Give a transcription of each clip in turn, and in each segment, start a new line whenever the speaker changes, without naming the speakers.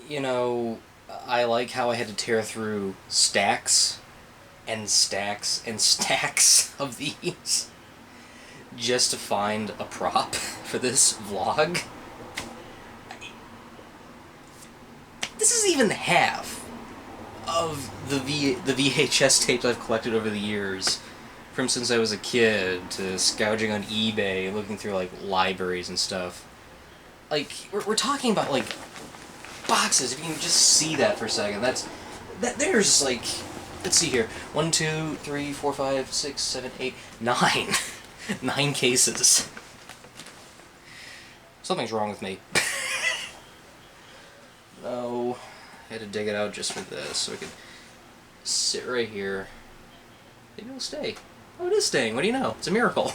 You know, I like how I had to tear through stacks and stacks and stacks of these just to find a prop for this vlog. This is even half of the VHS tapes I've collected over the years, from since I was a kid to scourging on eBay, looking through like libraries and stuff. Like we're talking about like boxes. If you can just see that for a second, there's like, let's see here, 1, 2, 3, 4, 5, 6, 7, 8, 9, 9 cases. Something's wrong with me. No, I had to dig it out just for this, so I could sit right here. Maybe it'll stay. Oh, it is staying. What do you know? It's a miracle.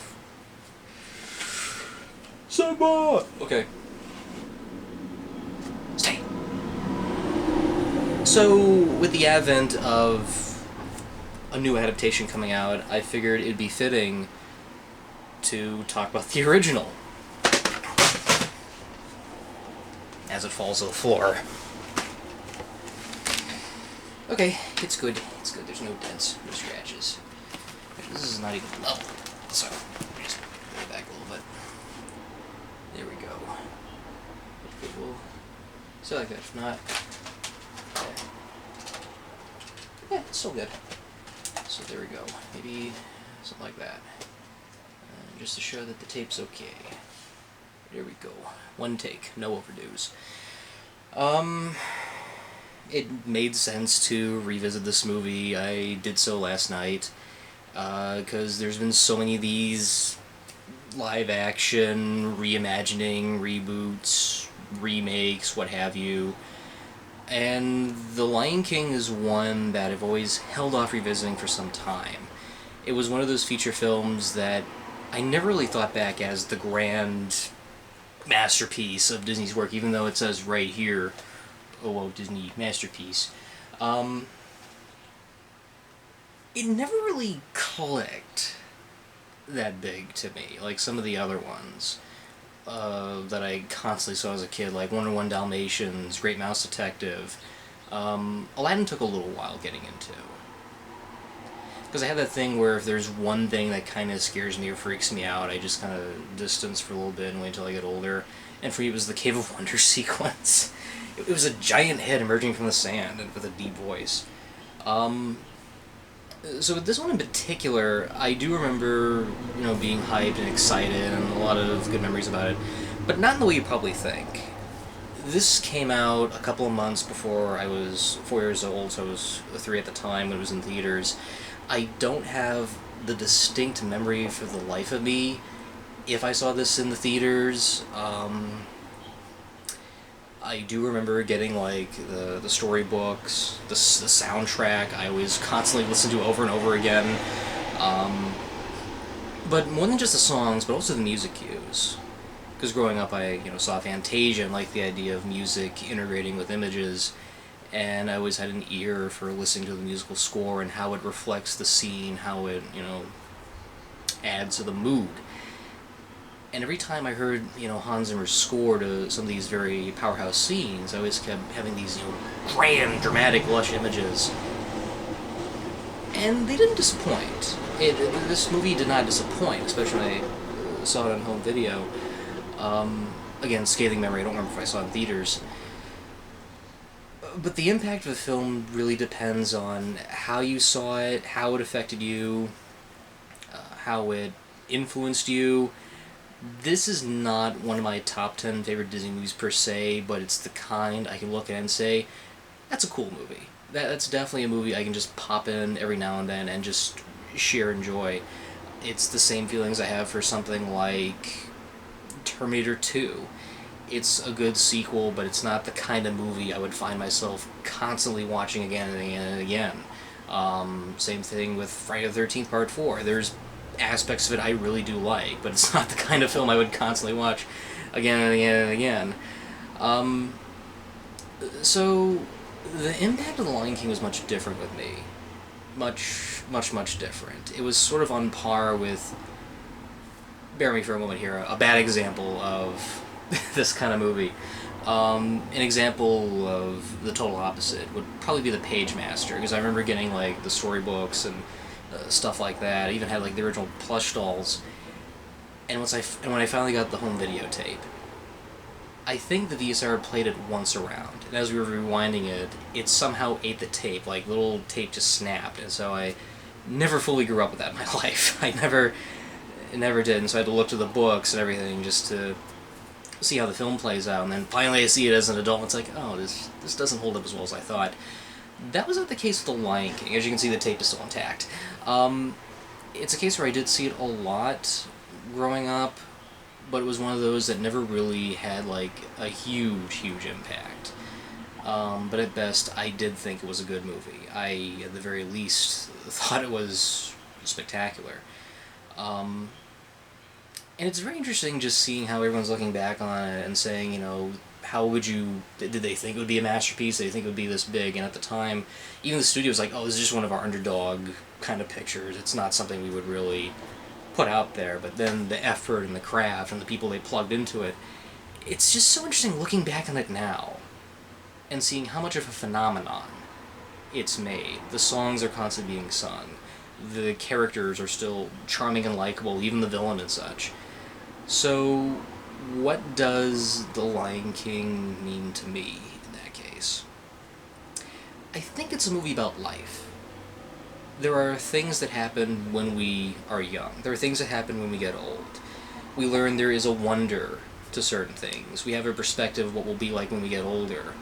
Simba! Okay. Stay. So, with the advent of a new adaptation coming out, I figured it'd be fitting to talk about the original as it falls to the floor. Okay, it's good. It's good. There's no dents, no scratches. Actually, this is not even level, so let me just put it back a little bit. There we go. Okay, we'll still like that. If not, yeah, it's still good. So there we go. Maybe something like that, just to show that the tape's okay. There we go. One take, no overdues. It made sense to revisit this movie. I did so last night, because there's been so many of these live-action, reimagining, reboots, remakes, what have you. And The Lion King is one that I've always held off revisiting for some time. It was one of those feature films that I never really thought back as the grand masterpiece of Disney's work, even though it says right here, oh, Walt Disney masterpiece. It never really clicked that big to me, like some of the other ones that I constantly saw as a kid, like 101 Dalmatians, Great Mouse Detective. Aladdin took a little while getting into. Because I have that thing where if there's one thing that kind of scares me or freaks me out, I just kind of distance for a little bit and wait until I get older. And for me, it was the Cave of Wonders sequence. It was a giant head emerging from the sand and with a deep voice. So with this one in particular, I do remember, being hyped and excited and a lot of good memories about it, but not in the way you probably think. This came out a couple of months before I was 4 years old, so I was 3 at the time when it was in theaters. I don't have the distinct memory for the life of me if I saw this in the theaters. I do remember getting, like, the storybooks, the soundtrack I always constantly listened to over and over again. But more than just the songs, but also the music cues. Because growing up, I saw Fantasia and liked the idea of music integrating with images, and I always had an ear for listening to the musical score and how it reflects the scene, how it, adds to the mood. And every time I heard, Hans Zimmer's score to some of these very powerhouse scenes, I always kept having these, grand, dramatic, lush images. And they didn't disappoint. This movie did not disappoint, especially when I saw it on home video. Again, scathing memory, I don't remember if I saw it in theaters. But the impact of the film really depends on how you saw it, how it affected you, how it influenced you. This is not one of my top 10 favorite Disney movies per se, but it's the kind I can look at and say, that's a cool movie. That's definitely a movie I can just pop in every now and then and just sheer enjoy. It's the same feelings I have for something like Terminator 2. It's a good sequel, but it's not the kind of movie I would find myself constantly watching again and again and again. Same thing with Friday the 13th Part 4. There's aspects of it I really do like, but it's not the kind of film I would constantly watch again and again and again. So the impact of The Lion King was much different with me. Much, much, much different. It was sort of on par with, bear me for a moment here, a bad example of this kind of movie. An example of the total opposite would probably be the Page Master, because I remember getting like the storybooks and stuff like that. I even had like the original plush dolls. And when I finally got the home videotape, I think the VCR played it once around, and as we were rewinding it, it somehow ate the tape. Like, the little tape just snapped, and so I never fully grew up with that in my life. I never did, and so I had to look to the books and everything just to see how the film plays out, and then finally I see it as an adult, and it's like, oh, this doesn't hold up as well as I thought. That was not the case with The Lion King. As you can see, the tape is still intact. It's a case where I did see it a lot growing up, but it was one of those that never really had, like, a huge impact. But at best, I did think it was a good movie. I, at the very least, thought it was spectacular. And it's very interesting just seeing how everyone's looking back on it and saying, you know, how would you... Did they think it would be a masterpiece? Did they think it would be this big? And at the time, even the studio was like, oh, this is just one of our underdog kind of pictures. It's not something we would really put out there. But then the effort and the craft and the people they plugged into it, it's just so interesting looking back on it now and seeing how much of a phenomenon it's made. The songs are constantly being sung. The characters are still charming and likable, even the villain and such. So, what does The Lion King mean to me in that case? I think it's a movie about life. There are things that happen when we are young. There are things that happen when we get old. We learn there is a wonder to certain things. We have a perspective of what we'll be like when we get older.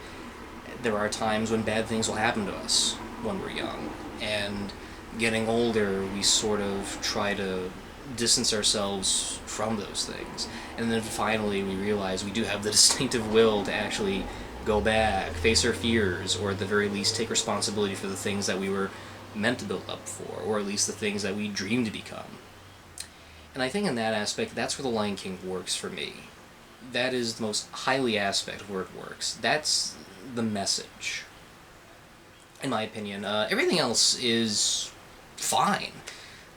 There are times when bad things will happen to us when we're young. And getting older, we sort of try to distance ourselves from those things. And then finally we realize we do have the distinctive will to actually go back, face our fears, or at the very least take responsibility for the things that we were meant to build up for, or at least the things that we dream to become. And I think in that aspect, that's where The Lion King works for me. That is the most highly aspect where it works. That's the message, in my opinion. Everything else is fine.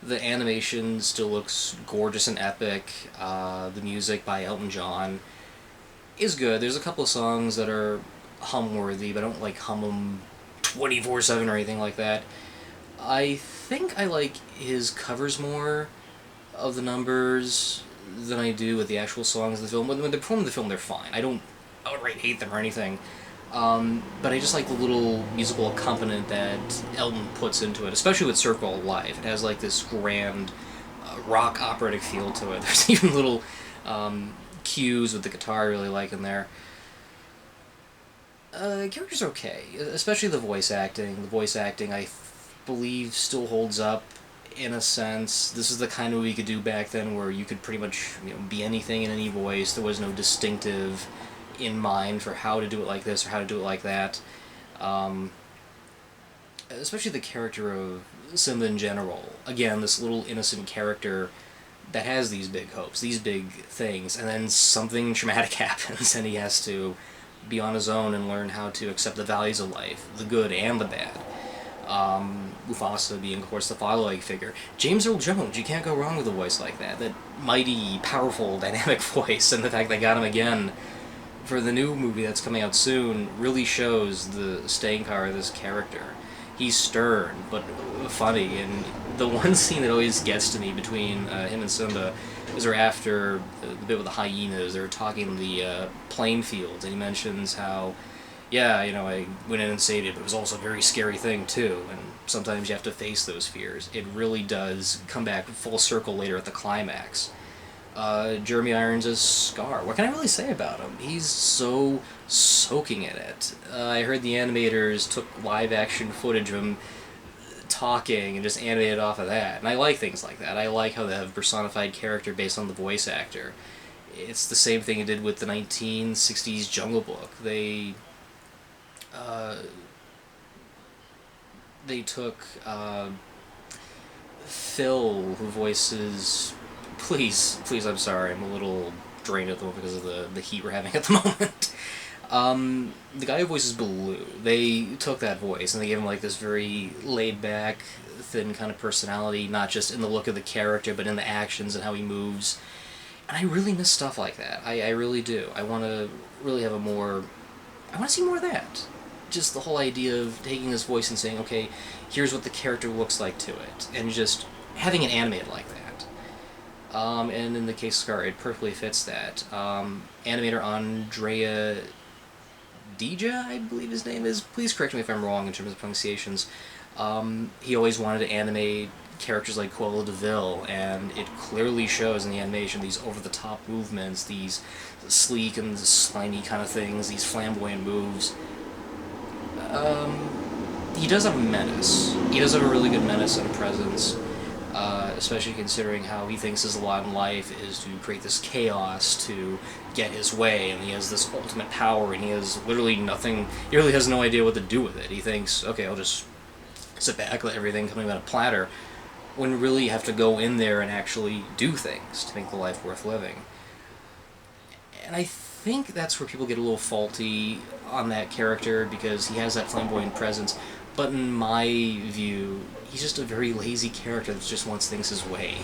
The animation still looks gorgeous and epic. The music by Elton John is good. There's a couple of songs that are hum-worthy, but I don't like hum them 24/7 or anything like that. I think I like his covers more of the numbers than I do with the actual songs of the film. When they're performed in the film, they're fine. I don't outright hate them or anything. But I just like the little musical accompaniment that Elton puts into it, especially with Circle of Life. It has like this grand rock operatic feel to it. There's even little cues with the guitar I really like in there. The characters are okay, especially the voice acting. The voice acting, I believe, still holds up in a sense. This is the kind of movie you could do back then where you could pretty much, you know, be anything in any voice. There was no distinctive in mind for how to do it like this or how to do it like that. Especially the character of Simba in general. Again, this little innocent character that has these big hopes, these big things, and then something traumatic happens and he has to be on his own and learn how to accept the values of life, the good and the bad. Mufasa being, of course, the father-like figure. James Earl Jones, you can't go wrong with a voice like that. That mighty, powerful, dynamic voice, and the fact they got him again for the new movie that's coming out soon really shows the staying power of this character. He's stern, but funny, and the one scene that always gets to me between him and Simba is where after the bit with the hyenas, they're talking in the plain fields, and he mentions how, yeah, you know, I went in and saved it, but it was also a very scary thing, too, and sometimes you have to face those fears. It really does come back full circle later at the climax. Jeremy Irons' Scar. What can I really say about him? He's so soaking in it. I heard the animators took live-action footage of him talking and just animated off of that, and I like things like that. I like how they have a personified character based on the voice actor. It's the same thing it did with the 1960s Jungle Book. They took Phil, who voices... Please, I'm sorry, I'm a little drained at the moment because of the heat we're having at the moment. The guy who voices Baloo, they took that voice and they gave him like this very laid-back, thin kind of personality, not just in the look of the character, but in the actions and how he moves. And I really miss stuff like that. I really do. I want to really have a more... I want to see more of that. Just the whole idea of taking this voice and saying, okay, here's what the character looks like to it, and just having it animated like that. And in the case of Scar, it perfectly fits that. Animator Andrea Dija, I believe his name is. Please correct me if I'm wrong in terms of pronunciations. He always wanted to animate characters like Cruella de Vil, and it clearly shows in the animation these over-the-top movements, these sleek and slimy kind of things, these flamboyant moves. He does have a menace. He does have a really good menace and a presence, especially considering how he thinks his lot in life is to create this chaos to get his way, and he has this ultimate power, and he has literally nothing, he really has no idea what to do with it. He thinks, okay, I'll just sit back, let everything come on a platter, when really you have to go in there and actually do things to make the life worth living. And I think that's where people get a little faulty on that character, because he has that flamboyant presence, but in my view, he's just a very lazy character that just wants things his way,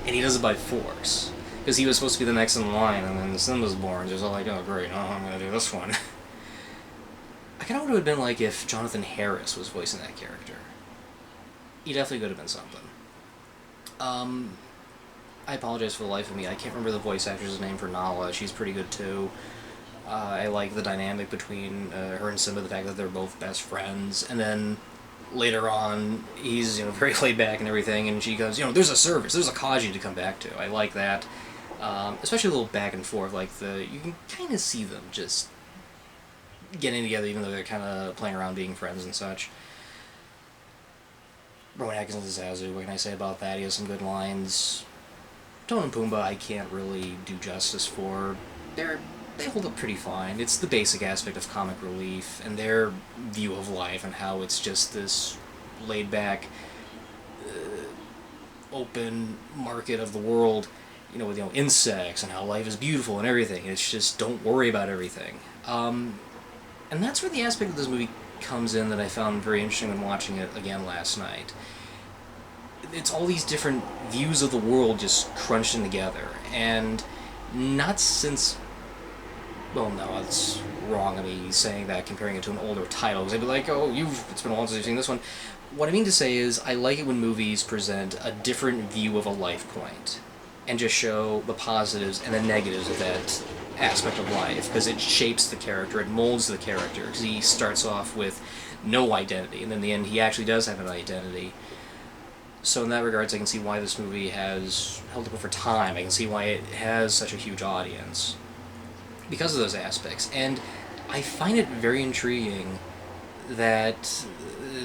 and he does it by force. Because he was supposed to be the next in line, and then Simba's born, just all like, oh great, I'm gonna do this one. I kinda would have been like if Jonathan Harris was voicing that character. He definitely could have been something. I apologize for the life of me, I can't remember the voice actress' name for Nala. She's pretty good too. I like the dynamic between her and Simba, the fact that they're both best friends, and then later on, he's very laid back and everything, and she goes, there's a service, there's a Kaji to come back to. I like that. Especially a little back and forth, like you can kind of see them just getting together, even though they're kind of playing around being friends and such. Rowan Atkinson's Zazu, what can I say about that? He has some good lines. Timon and Pumbaa I can't really do justice for. They hold up pretty fine. It's the basic aspect of comic relief, and their view of life, and how it's just this laid-back, open market of the world, with insects, and how life is beautiful and everything. It's just, don't worry about everything. And that's where the aspect of this movie comes in that I found very interesting when watching it again last night. It's all these different views of the world just crunched in together, and not since... Well, no, that's wrong of me saying that, comparing it to an older title, because I'd be like, oh, it's been a while since you've seen this one. What I mean to say is, I like it when movies present a different view of a life point, and just show the positives and the negatives of that aspect of life, because it shapes the character, it molds the character, because he starts off with no identity, and in the end he actually does have an identity. So in that regards, I can see why this movie has held up over time. I can see why it has such a huge audience, because of those aspects. And I find it very intriguing that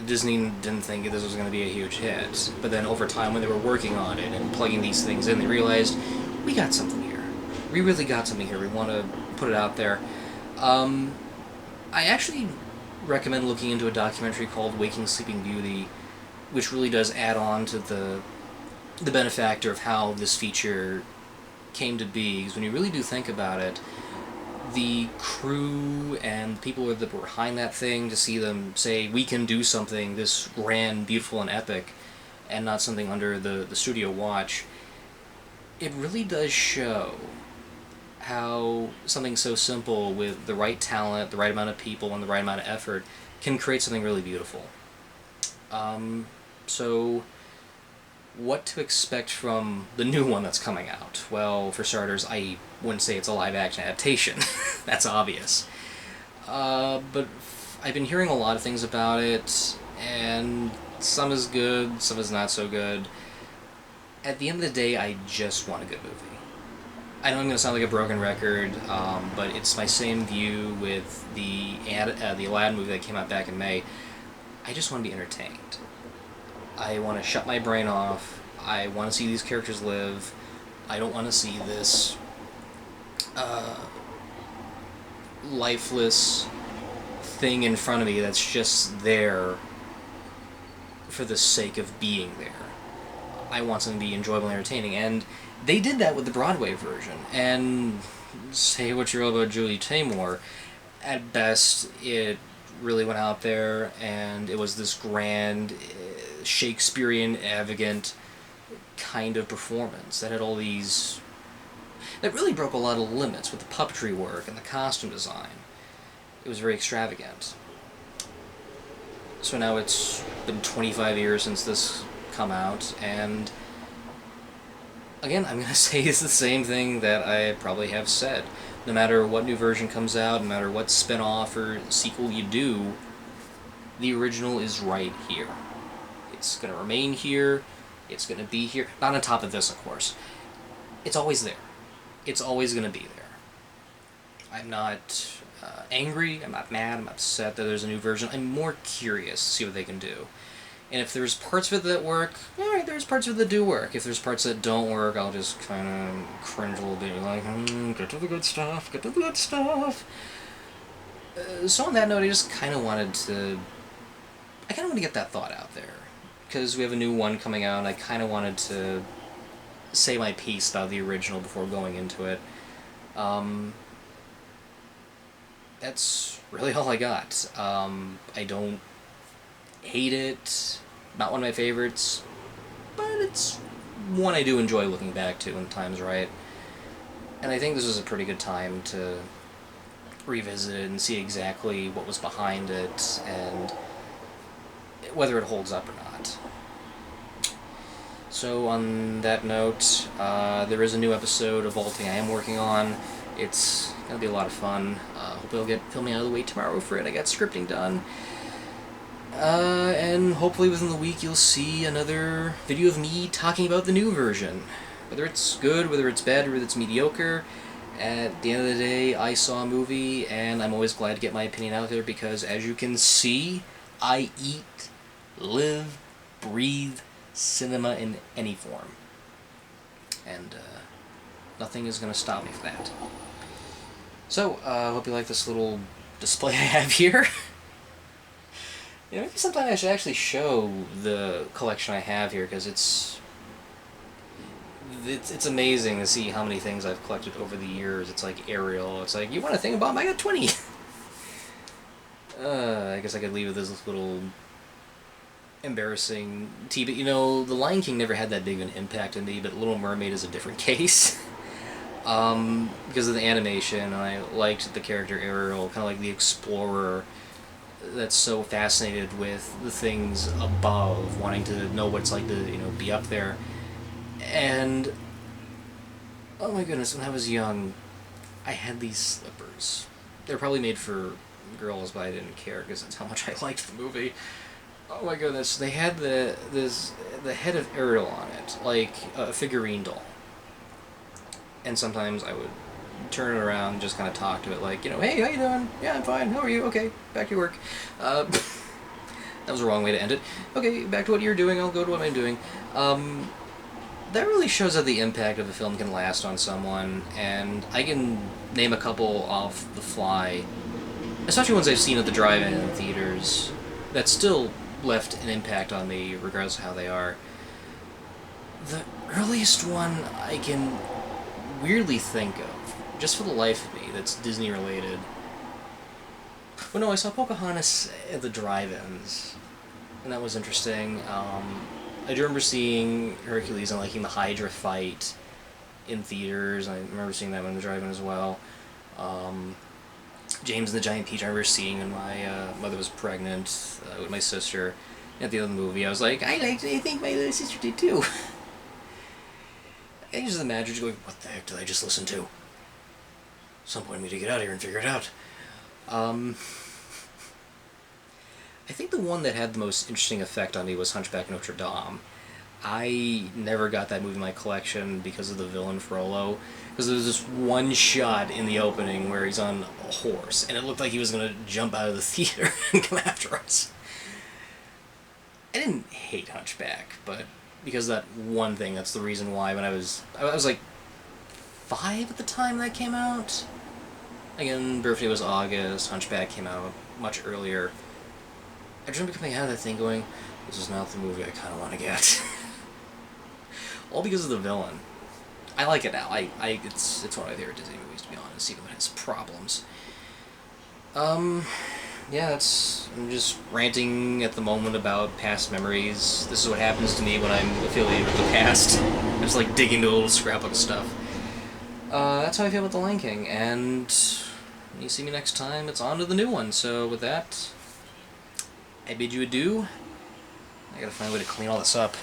Disney didn't think this was going to be a huge hit, but then over time, when they were working on it and plugging these things in, they realized, we got something here. We really got something here. We want to put it out there. I actually recommend looking into a documentary called Waking Sleeping Beauty, which really does add on to the benefactor of how this feature came to be, because when you really do think about it, the crew and the people that were behind that thing, to see them say, we can do something this grand, beautiful, and epic, and not something under the studio watch, it really does show how something so simple with the right talent, the right amount of people, and the right amount of effort can create something really beautiful. So, what to expect from the new one that's coming out? Well, for starters, I wouldn't say it's a live-action adaptation. That's obvious. But I've been hearing a lot of things about it, and some is good, some is not so good. At the end of the day, I just want a good movie. I know I'm going to sound like a broken record, but it's my same view with the Aladdin movie that came out back in May. I just want to be entertained. I want to shut my brain off. I want to see these characters live. I don't want to see this lifeless thing in front of me that's just there for the sake of being there. I want something to be enjoyable and entertaining, and they did that with the Broadway version. And say what you will about Julie Taymor, at best it really went out there and it was this grand Shakespearean, arrogant kind of performance that had all these... It really broke a lot of limits with the puppetry work and the costume design. It was very extravagant. So now it's been 25 years since this come out, and again, I'm going to say it's the same thing that I probably have said. No matter what new version comes out, no matter what spin-off or sequel you do, the original is right here. It's going to remain here, it's going to be here. Not on top of this, of course. It's always there. It's always going to be there. I'm not angry, I'm not mad, I'm upset that there's a new version. I'm more curious to see what they can do. And if there's parts of it that work, alright, there's parts of it that do work. If there's parts that don't work, I'll just kind of cringe a little bit, like, get to the good stuff, get to the good stuff. So on that note, I just kind of wanted to... I kind of want to get that thought out there. Because we have a new one coming out, and I kind of wanted to say my piece about the original before going into it. That's really all I got. I don't hate it, not one of my favorites, but it's one I do enjoy looking back to when the time's right. And I think this is a pretty good time to revisit it and see exactly what was behind it and whether it holds up or not. So on that note, there is a new episode of Vaulting I am working on. It's going to be a lot of fun. Hope I'll get filming out of the way tomorrow for it. I got scripting done. And hopefully within the week you'll see another video of me talking about the new version. Whether it's good, whether it's bad, or whether it's mediocre, at the end of the day, I saw a movie, and I'm always glad to get my opinion out there, because as you can see, I eat, live, breathe cinema in any form. And nothing is going to stop me from that. So, I hope you like this little display I have here. You know, maybe sometime I should actually show the collection I have here, because it's amazing to see how many things I've collected over the years. It's like Ariel. It's like, you want a thing about? I got 20. I guess I could leave it as this little embarrassing tea. But you know, The Lion King never had that big of an impact on me. But Little Mermaid is a different case. Because of the animation, and I liked the character Ariel, kind of like the explorer that's so fascinated with the things above, wanting to know what it's like to, you know, be up there. And oh my goodness, when I was young, I had these slippers. They're probably made for girls, but I didn't care because that's how much I liked the movie. Oh my goodness, they had the head of Ariel on it, like a figurine doll. And sometimes I would turn it around and just kind of talk to it, like, you know, hey, how you doing? Yeah, I'm fine. How are you? Okay, back to your work. That was the wrong way to end it. Okay, back to what you're doing. I'll go to what I'm doing. That really shows how the impact of a film can last on someone, and I can name a couple off the fly, especially ones I've seen at the drive-in and theaters, that still left an impact on me, regardless of how they are. The earliest one I can weirdly think of, just for the life of me, that's Disney-related. Well, no, I saw Pocahontas at the drive-ins, and that was interesting. I do remember seeing Hercules and liking the Hydra fight in theaters. I remember seeing that one in the drive-in as well. James and the Giant Peach I remember seeing when my mother was pregnant with my sister. At the end of the movie, I was like, I think my little sister did too. I just imagine just going, what the heck did I just listen to? At some point I need to get out of here and figure it out. I think the one that had the most interesting effect on me was Hunchback of Notre Dame. I never got that movie in my collection because of the villain Frollo. Because there was this one shot in the opening where he's on a horse, and it looked like he was going to jump out of the theater and come after us. I didn't hate Hunchback, but because of that one thing, that's the reason why when I was like 5 at the time that came out. Again, Birthday was August, Hunchback came out much earlier. I just remember coming out of that thing going, this is not the movie I kind of want to get. All because of the villain. I like it now. It's one of my favorite Disney movies, to be honest, even though it has problems. Yeah, I'm just ranting at the moment about past memories. This is what happens to me when I'm affiliated with the past. I'm just like digging into a little scrapbook of stuff. that's how I feel about The Lion King, and when you see me next time, it's on to the new one. So with that, I bid you adieu. I gotta find a way to clean all this up.